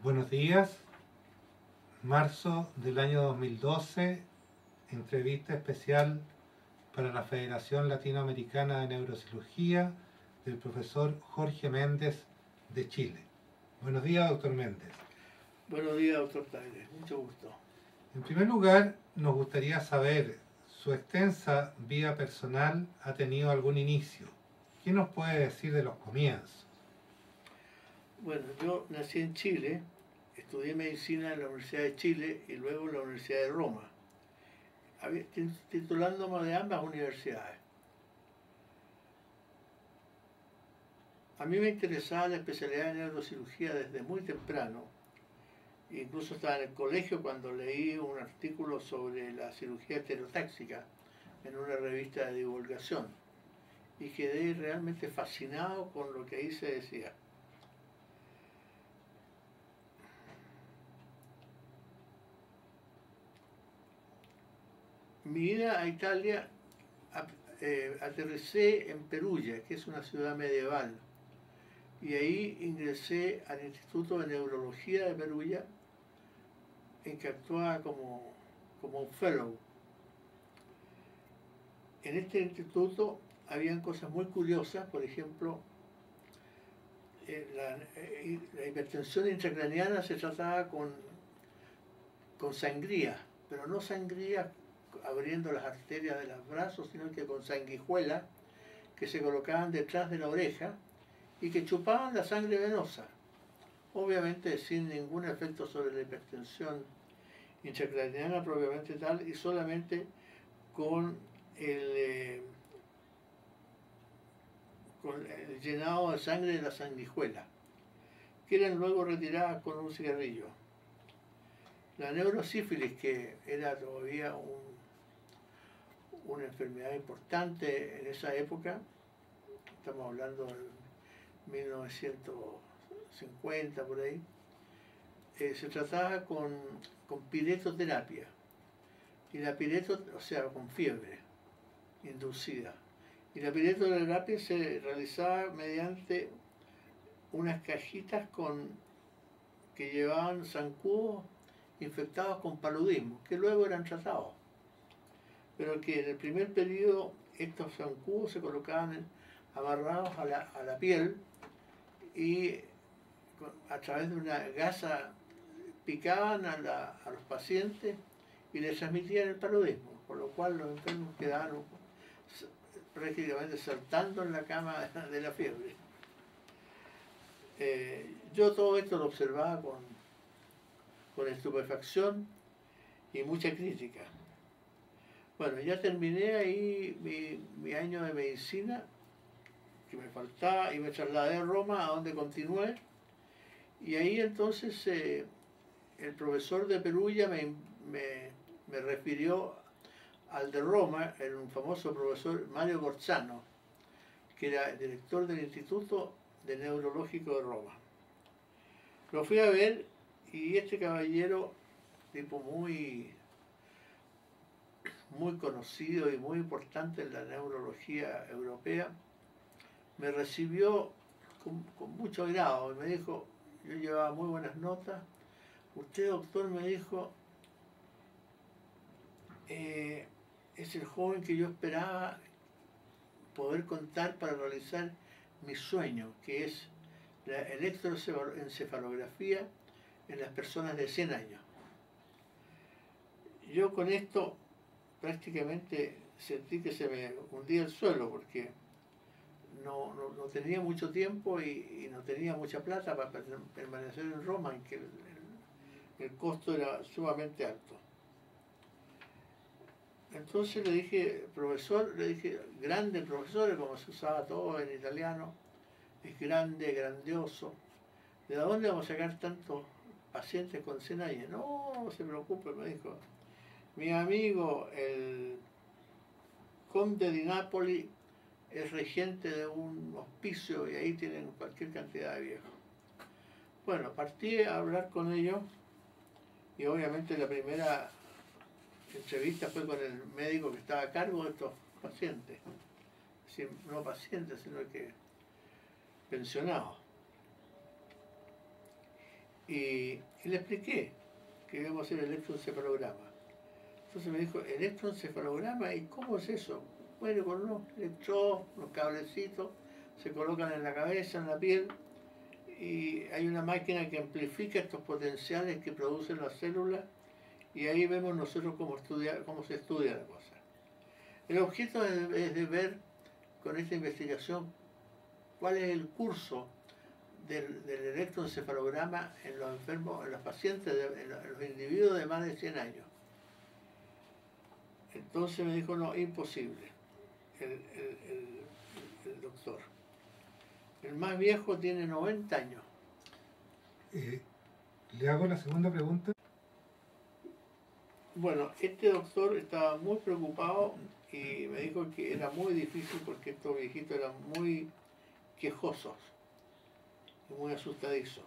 Buenos días, marzo del año 2012, entrevista especial para la Federación Latinoamericana de Neurocirugía del profesor Jorge Méndez de Chile. Buenos días, doctor Méndez. Buenos días, doctor Tagle, mucho gusto. En primer lugar, nos gustaría saber, ¿su extensa vida personal ha tenido algún inicio? ¿Qué nos puede decir de los comienzos? Bueno, yo nací en Chile, estudié medicina en la Universidad de Chile y luego en la Universidad de Roma, titulándome de ambas universidades. A mí me interesaba la especialidad de neurocirugía desde muy temprano. Incluso estaba en el colegio cuando leí un artículo sobre la cirugía estereotáxica en una revista de divulgación y quedé realmente fascinado con lo que ahí se decía. Mi ida a Italia, aterricé en Perugia, que es una ciudad medieval, y ahí ingresé al Instituto de Neurología de Perugia, en que actuaba como un fellow. En este instituto habían cosas muy curiosas, por ejemplo, la hipertensión intracraniana se trataba con sangría, pero no sangría abriendo las arterias de los brazos, sino que con sanguijuelas que se colocaban detrás de la oreja y que chupaban la sangre venosa, obviamente sin ningún efecto sobre la hipertensión intracraniana propiamente tal y solamente con el llenado de sangre de la sanguijuela, que eran luego retiradas con un cigarrillo. La neurosífilis, que era todavía una enfermedad importante en esa época, estamos hablando de 1950 por ahí, se trataba con piretoterapia. Y la o sea, con fiebre inducida. Y la piretoterapia se realizaba mediante unas cajitas que llevaban zancudos infectados con paludismo, que luego eran tratados. Pero que en el primer periodo estos zancudos se colocaban amarrados a la piel y a través de una gasa picaban a los pacientes y les transmitían el paludismo, por lo cual los enfermos quedaban prácticamente saltando en la cama de la fiebre. Yo todo esto lo observaba con estupefacción y mucha crítica. Bueno, ya terminé ahí mi año de medicina, que me faltaba, y me trasladé a Roma, a donde continué, y ahí entonces el profesor de Perugia me refirió al de Roma, era un famoso profesor Mario Gorzano, que era director del Instituto de Neurológico de Roma. Lo fui a ver y este caballero, tipo muy conocido y muy importante en la neurología europea, me recibió con mucho agrado y me dijo, yo llevaba muy buenas notas, usted, doctor, me dijo, es el joven que yo esperaba poder contar para realizar mi sueño, que es la electroencefalografía en las personas de 100 años. Yo con esto prácticamente sentí que se me hundía el suelo porque no tenía mucho tiempo y no tenía mucha plata para permanecer en Roma, en que el costo era sumamente alto. Entonces le dije, profesor, grande profesor, como se usaba todo en italiano, es grande, grandioso. ¿De dónde vamos a sacar tantos pacientes con 100 años? No se preocupe, me dijo. Mi amigo, el conde di Napoli, es regente de un hospicio y ahí tienen cualquier cantidad de viejos. Bueno, partí a hablar con ellos y obviamente la primera entrevista fue con el médico que estaba a cargo de estos pacientes. Es decir, no pacientes, sino que pensionados. Y le expliqué que íbamos a hacer electroencefalograma. Entonces me dijo, ¿electroencefalograma? ¿Y cómo es eso? Bueno, con unos electrodos, unos cablecitos, se colocan en la cabeza, en la piel, y hay una máquina que amplifica estos potenciales que producen las células, y ahí vemos nosotros cómo se estudia la cosa. El objeto es de ver con esta investigación cuál es el curso del electroencefalograma en los enfermos, en los pacientes, en los individuos de más de 100 años. Entonces me dijo, no, imposible, el doctor. El más viejo tiene 90 años. Le hago la segunda pregunta. Bueno, este doctor estaba muy preocupado y me dijo que era muy difícil porque estos viejitos eran muy quejosos y muy asustadizos.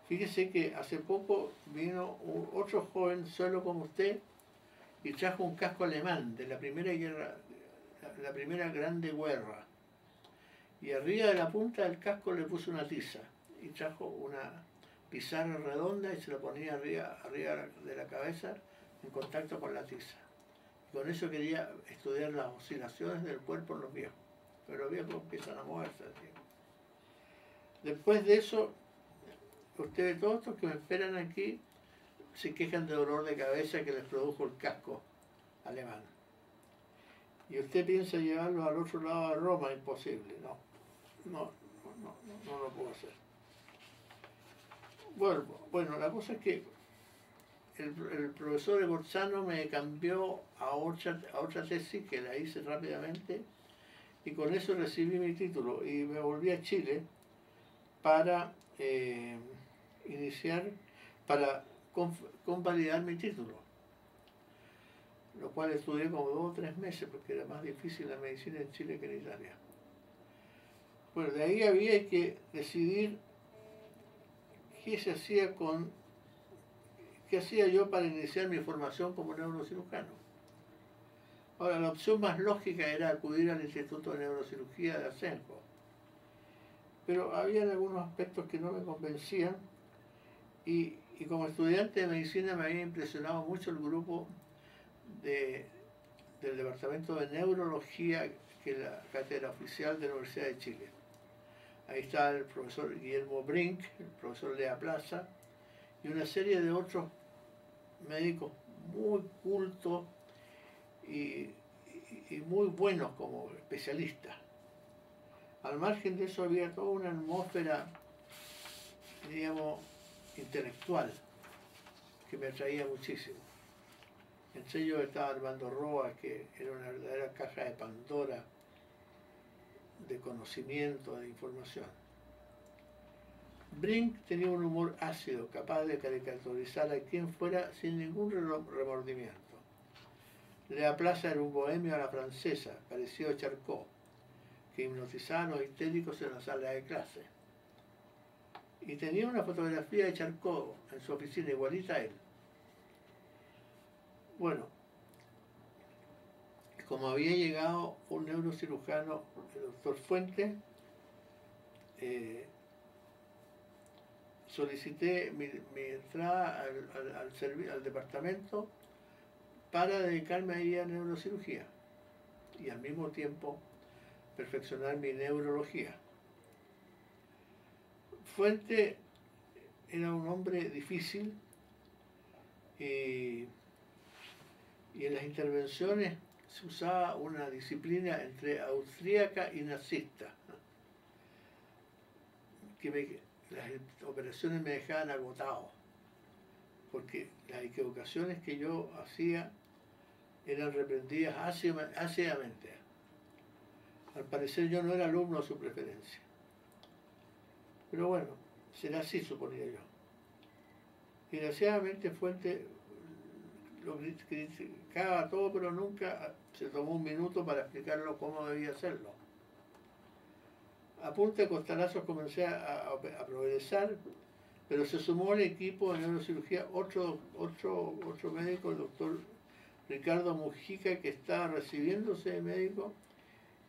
Fíjese que hace poco vino otro joven solo como usted y trajo un casco alemán de la primera guerra, la primera grande guerra. Y arriba de la punta del casco le puso una tiza y trajo una pizarra redonda y se la ponía arriba de la cabeza en contacto con la tiza. Y con eso quería estudiar las oscilaciones del cuerpo en los viejos. Pero los viejos empiezan a moverse. ¿Sí? Después de eso, ustedes todos estos que me esperan aquí se quejan de dolor de cabeza que les produjo el casco alemán. Y usted piensa llevarlo al otro lado de Roma, imposible, no lo puedo hacer. Bueno, la cosa es que el profesor Gorzano me cambió a otra tesis que la hice rápidamente y con eso recibí mi título y me volví a Chile para convalidar mi título, lo cual estudié como 2 o 3 meses porque era más difícil la medicina en Chile que en Italia. Bueno, de ahí había que decidir qué hacía yo para iniciar mi formación como neurocirujano. Ahora, la opción más lógica era acudir al Instituto de Neurocirugía de Asenjo, pero había algunos aspectos que no me convencían y como estudiante de medicina me había impresionado mucho el grupo del Departamento de Neurología, que es la cátedra oficial de la Universidad de Chile. Ahí está el profesor Guillermo Brink, el profesor Lea Plaza y una serie de otros médicos muy cultos y muy buenos como especialistas. Al margen de eso había toda una atmósfera, digamos, intelectual que me atraía muchísimo. Entre ellos estaba Armando Roa, que era una verdadera caja de Pandora de conocimiento, de información. Brink tenía un humor ácido, capaz de caricaturizar a quien fuera sin ningún remordimiento. Lea Plaza era un bohemio a la francesa, parecido a Charcot, que hipnotizaba a los histéricos en la sala de clase. Y tenía una fotografía de Charcot en su oficina, igualita a él. Bueno, como había llegado un neurocirujano, el doctor Fuente, solicité mi entrada al departamento para dedicarme ahí a neurocirugía y al mismo tiempo perfeccionar mi neurología. Fuente era un hombre difícil y en las intervenciones se usaba una disciplina entre austríaca y nazista, que las operaciones me dejaban agotado, porque las equivocaciones que yo hacía eran reprendidas ácidamente. Al parecer yo no era alumno a su preferencia. Pero bueno, será así, suponía yo. Desgraciadamente Fuente lo criticaba todo, pero nunca se tomó un minuto para explicarlo cómo debía hacerlo. A punta de costalazos comencé a progresar, pero se sumó al equipo de neurocirugía otro médico, el doctor Ricardo Mujica, que estaba recibiéndose de médico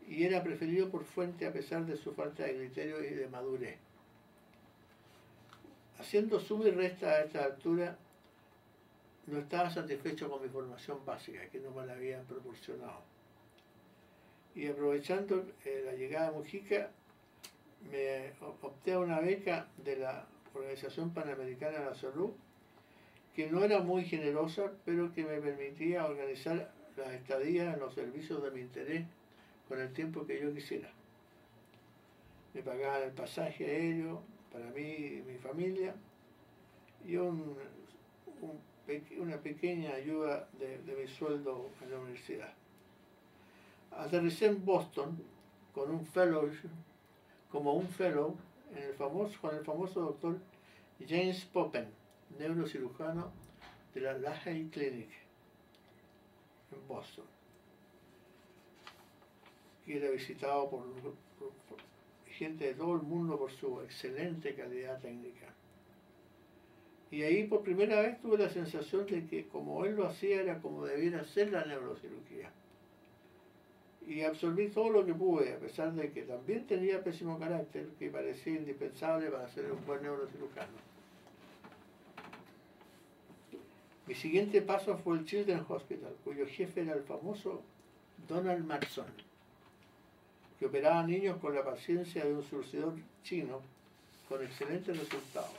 y era preferido por Fuente a pesar de su falta de criterio y de madurez. haciendo suma y resta a esta altura, no estaba satisfecho con mi formación básica, que no me la habían proporcionado. Y aprovechando la llegada de Mujica, me opté a una beca de la Organización Panamericana de la Salud, que no era muy generosa, pero que me permitía organizar las estadías en los servicios de mi interés con el tiempo que yo quisiera. Me pagaban el pasaje aéreo para mí y mi familia y una pequeña ayuda de mi sueldo en la universidad. Aterricé en Boston con un fellow, con el famoso doctor James Poppen, neurocirujano de la Lahey Clinic en Boston, que era visitado por gente de todo el mundo por su excelente calidad técnica. Y ahí por primera vez tuve la sensación de que como él lo hacía era como debiera ser la neurocirugía. Y absorbí todo lo que pude, a pesar de que también tenía pésimo carácter, que parecía indispensable para ser un buen neurocirujano. Mi siguiente paso fue el Children's Hospital, cuyo jefe era el famoso Donald Marston, que operaba a niños con la paciencia de un surtidor chino, con excelentes resultados,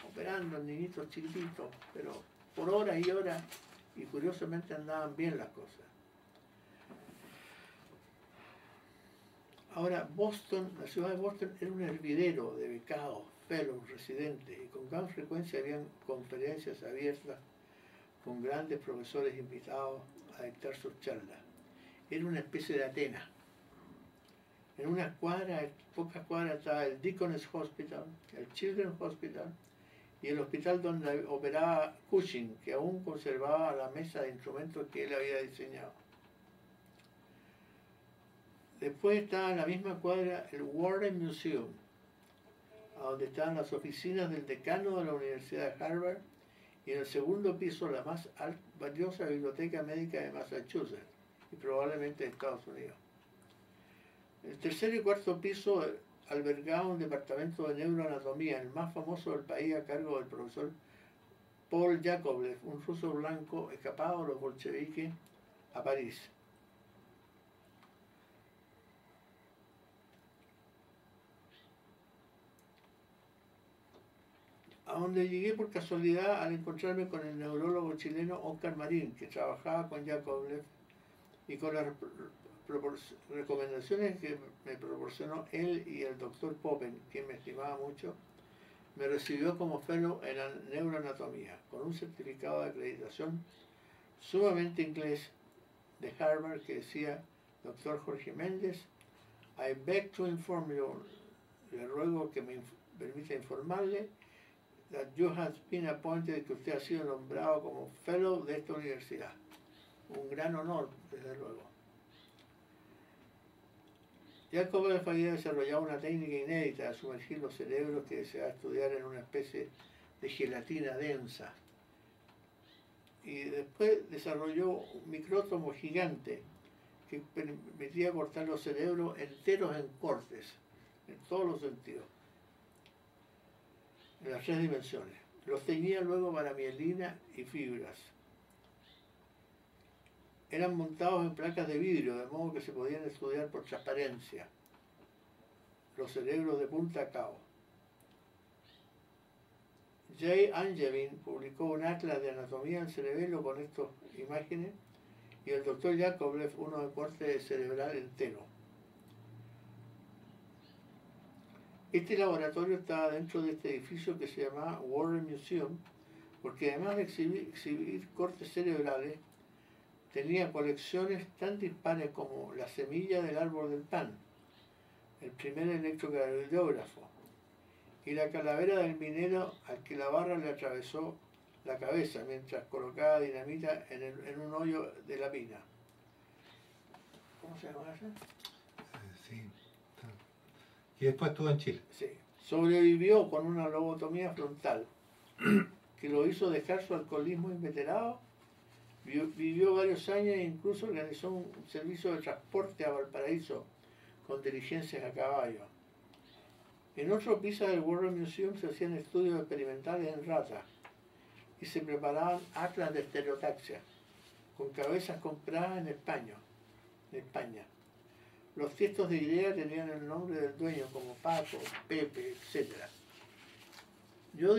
operando a niñitos chiquititos, pero por horas y horas, y curiosamente andaban bien las cosas. Ahora, Boston, la ciudad de Boston era un hervidero de becados, fellows, residentes, y con gran frecuencia habían conferencias abiertas con grandes profesores invitados a dictar sus charlas. Era una especie de Atenas. En unas cuadras, pocas cuadras, estaba el Deaconess Hospital, el Children's Hospital y el hospital donde operaba Cushing, que aún conservaba la mesa de instrumentos que él había diseñado. Después estaba en la misma cuadra el Warren Museum, donde estaban las oficinas del decano de la Universidad de Harvard, y en el segundo piso la más valiosa biblioteca médica de Massachusetts y probablemente de Estados Unidos. El tercer y cuarto piso albergaba un departamento de neuroanatomía, el más famoso del país, a cargo del profesor Paul Yakovlev, un ruso blanco escapado de los bolcheviques a París. A donde llegué por casualidad al encontrarme con el neurólogo chileno Oscar Marín, que trabajaba con Yakovlev, y con las recomendaciones que me proporcionó él y el doctor Poppen, quien me estimaba mucho, me recibió como fellow en la neuroanatomía, con un certificado de acreditación sumamente inglés de Harvard que decía: Doctor Jorge Méndez, I beg to inform you, le ruego que me permita informarle, that you have been appointed, que usted ha sido nombrado como fellow de esta universidad. Un gran honor, desde luego. Yakovlev había desarrollado una técnica inédita de sumergir los cerebros que deseaba estudiar en una especie de gelatina densa. Y después desarrolló un micrótomo gigante que permitía cortar los cerebros enteros en cortes, en todos los sentidos, en las 3 dimensiones. Los teñía luego para mielina y fibras. Eran montados en placas de vidrio, de modo que se podían estudiar por transparencia los cerebros de punta a cabo. Jay Angelin publicó un atlas de anatomía del cerebelo con estas imágenes y el doctor Yakovlev uno de corte cerebral entero. Este laboratorio estaba dentro de este edificio que se llamaba Warren Museum, porque además de exhibir cortes cerebrales, tenía colecciones tan dispares como la semilla del árbol del pan, el primer electrocardiógrafo, y la calavera del minero al que la barra le atravesó la cabeza mientras colocaba dinamita en un hoyo de la mina. ¿Cómo se llama eso? Sí. Y después estuvo en Chile. Sí. Sobrevivió con una lobotomía frontal que lo hizo dejar su alcoholismo inveterado. Vivió varios años e incluso organizó un servicio de transporte a Valparaíso con diligencias a caballo. En otro piso del World Museum se hacían estudios experimentales en ratas y se preparaban atlas de estereotaxia, con cabezas compradas en España. Los tiestos de idea tenían el nombre del dueño, como Paco, Pepe, etc. Yo